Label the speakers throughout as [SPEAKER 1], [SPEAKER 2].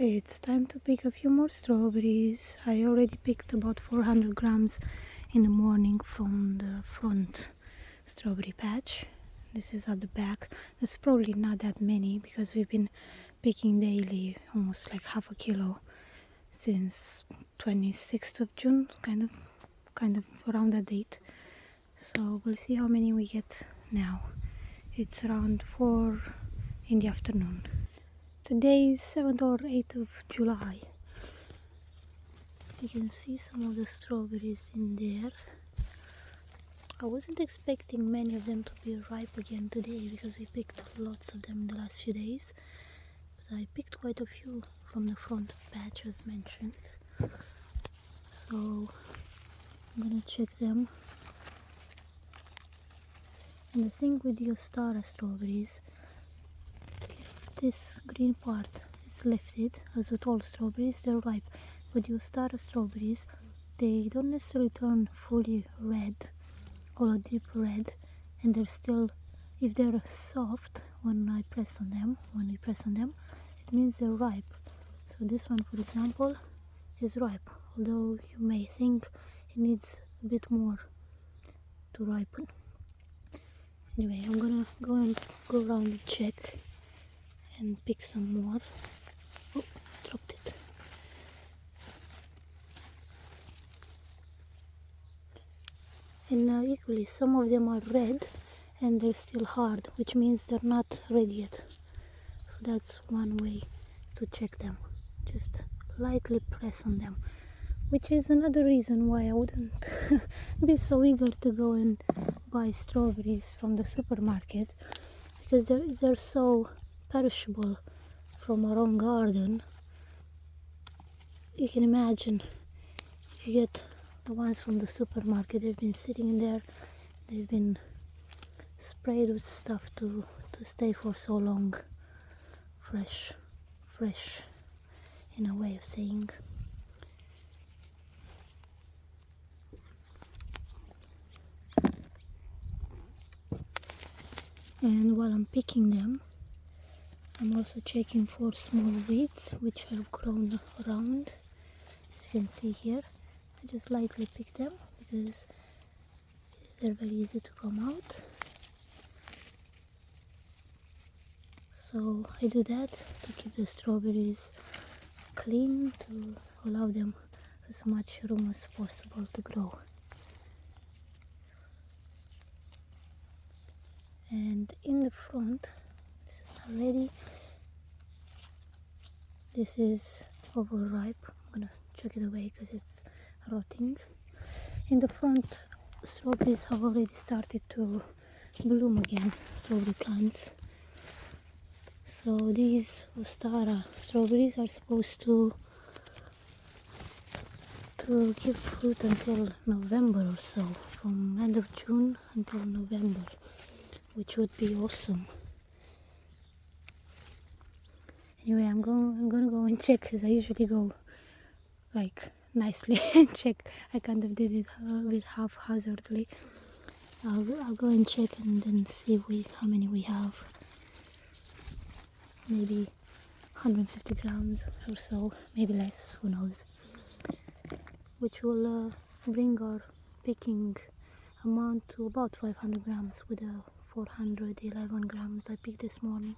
[SPEAKER 1] It's time to pick a few more strawberries. I already picked about 400 grams in the morning from the front strawberry patch. This is at the back. That's probably not that many because we've been picking daily, almost like half a kilo since 26th of June, kind of around that date. So we'll see how many we get now. It's around 4 in the afternoon. Today is 7th or 8th of July. You can see some of the strawberries in there. I wasn't expecting many of them to be ripe again today because we picked lots of them in the last few days. But I picked quite a few from the front patch as mentioned. So I'm gonna check them. And the thing with the Ostara strawberries, if this green part is lifted, as with all strawberries, they're ripe. With the Ostara strawberries, they don't necessarily turn fully red or a deep red, and they're still, if they're soft when we press on them, it means they're ripe. So this one, for example, is ripe, although you may think it needs a bit more to ripen. Anyway, I'm gonna go around and check and pick some more. Oh, dropped it. And equally, some of them are red and they're still hard, which means they're not ready yet. So that's one way to check them. Just lightly press on them, which is another reason why I wouldn't be so eager to go and buy strawberries from the supermarket, because they're so perishable from our own garden. You can imagine if you get the ones from the supermarket, they've been sitting in there, they've been sprayed with stuff to stay for so long. Fresh in a way of saying. And while I'm picking them, I'm also checking for small weeds which have grown around. As you can see here, I just lightly pick them because they're very easy to come out. So I do that to keep the strawberries clean, to allow them as much room as possible to grow. And in the front, this is not ready. This is overripe. I'm gonna chuck it away because it's rotting. In the front, strawberries have already started to bloom again, strawberry plants. So these Ostara strawberries are supposed to give fruit until November or so, from end of June until November, which would be awesome. Anyway, I'm gonna go and check, because I usually go like nicely and check. I kind of did it a bit haphazardly. I'll go and check and then see how many we have. Maybe 150 grams or so, maybe less, who knows. Which will bring our picking amount to about 500 grams with the 411 grams I picked this morning.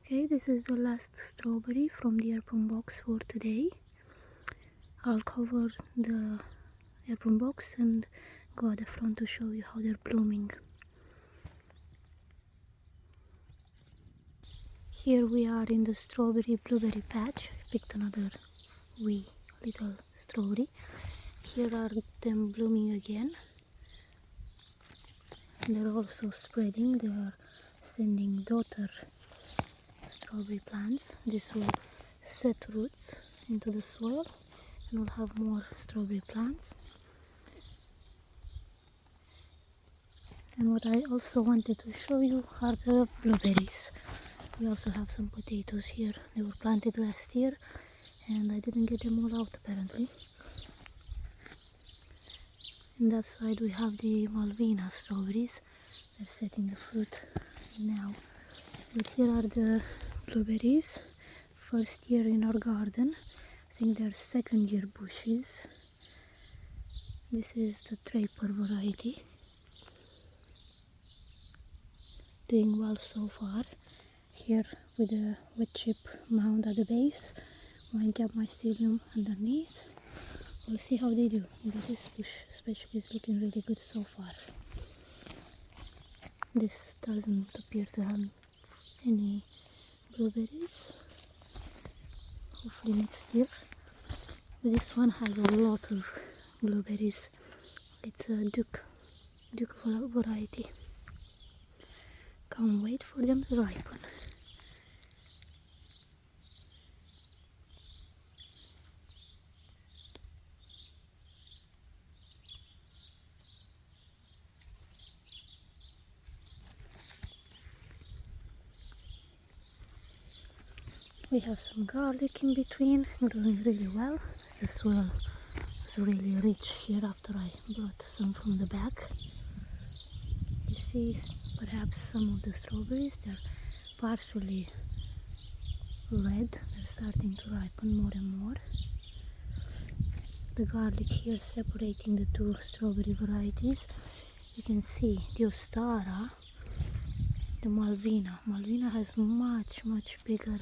[SPEAKER 1] Okay, this is the last strawberry from the airport box for today. I'll cover the airport box and go at the front to show you how they're blooming. Here we are in the strawberry blueberry patch. I picked another wee little strawberry. Here are them blooming again. They're also spreading. They are sending daughter strawberry plants. This will set roots into the soil and we'll have more strawberry plants. And what I also wanted to show you are the blueberries. We also have some potatoes here. They were planted last year and I didn't get them all out apparently. In that side we have the Malvina strawberries. They're setting the fruit now. But here are the blueberries. First year in our garden. I think they're second year bushes. This is the Draper variety. Doing well so far. Here with a wood chip mound at the base, one cap mycelium underneath. We'll see how they do, but this bush especially is looking really good so far. This doesn't appear to have any blueberries. Hopefully next year. But this one has a lot of blueberries. It's a Duke variety. Can't wait for them to ripen. We have some garlic in between, growing really well. The soil is really rich here after I brought some from the back. You see perhaps some of the strawberries, they're partially red, they're starting to ripen more and more. The garlic here separating the two strawberry varieties. You can see the Ostara, the Malvina. Malvina has much bigger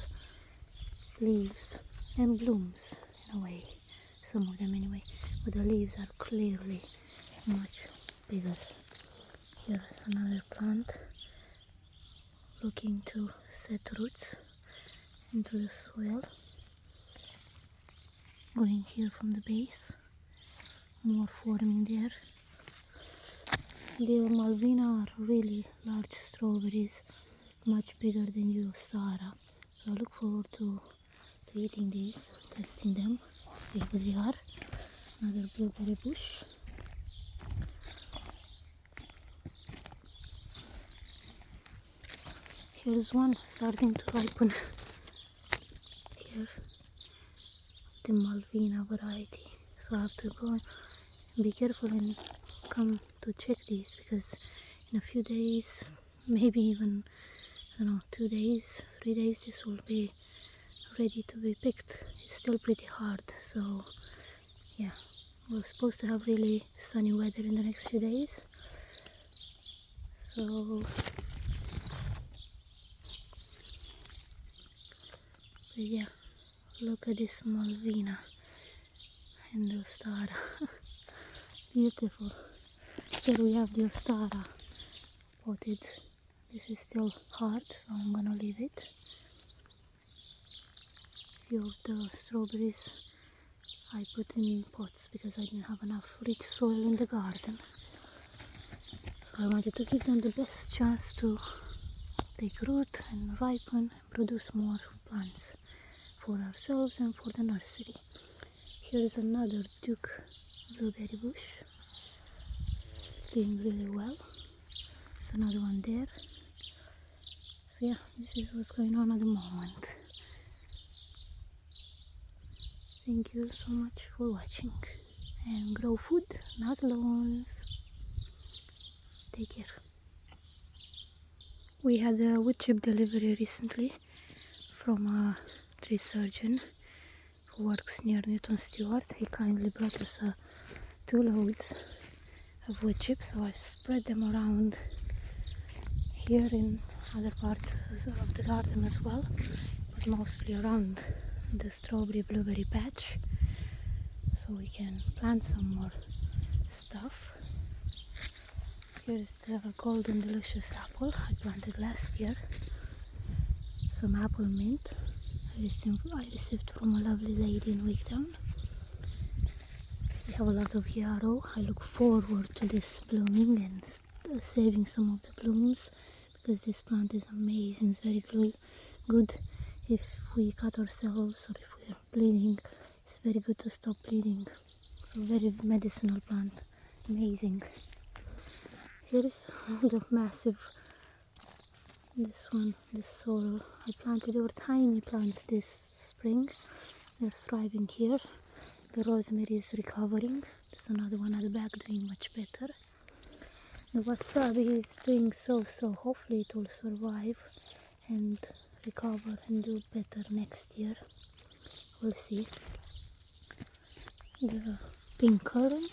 [SPEAKER 1] leaves and blooms in a way, some of them anyway, but the leaves are clearly much bigger. Here's another plant looking to set roots into the soil. Going here from the base, more forming there. The Malvina are really large strawberries, much bigger than the Ostara. So I look forward to eating these, testing them, see how they are. Another blueberry bush. Here's one starting to ripen. Here, the Malvina variety. So I have to go and be careful and come to check these, because in a few days, maybe even, I don't know, 2 days, 3 days, this will be ready to be picked. It's still pretty hard, so yeah, we're supposed to have really sunny weather in the next few days. So but yeah, look at this Malvina and the Ostara. Beautiful. Here we have the Ostara potted. This is still hard, so I'm gonna leave it. Few of the strawberries I put in pots because I didn't have enough rich soil in the garden. So I wanted to give them the best chance to take root and ripen and produce more plants for ourselves and for the nursery. Here is another Duke blueberry bush, doing really well. There's another one there. So yeah, this is what's going on at the moment. Thank you so much for watching, and grow food, not loans. Take care. We had a wood chip delivery recently from a tree surgeon who works near Newton Stewart. He kindly brought us 2 loads of wood chips, so I spread them around here in other parts of the garden as well, but mostly around the strawberry blueberry patch, so we can plant some more stuff. Here's the golden delicious apple I planted last year. Some apple mint I received from a lovely lady in Wigtown. We have a lot of yarrow. I look forward to this blooming and saving some of the blooms, because this plant is amazing. It's very good if we cut ourselves or if we're bleeding. It's very good to stop bleeding. So very medicinal plant, amazing. Here's the massive, this sorrel. I planted, they were tiny plants this spring. They're thriving here. The rosemary is recovering. The there's another one at the back doing much better. The wasabi is doing so. Hopefully it will survive and recover and do better next year. We'll see. The pink currant,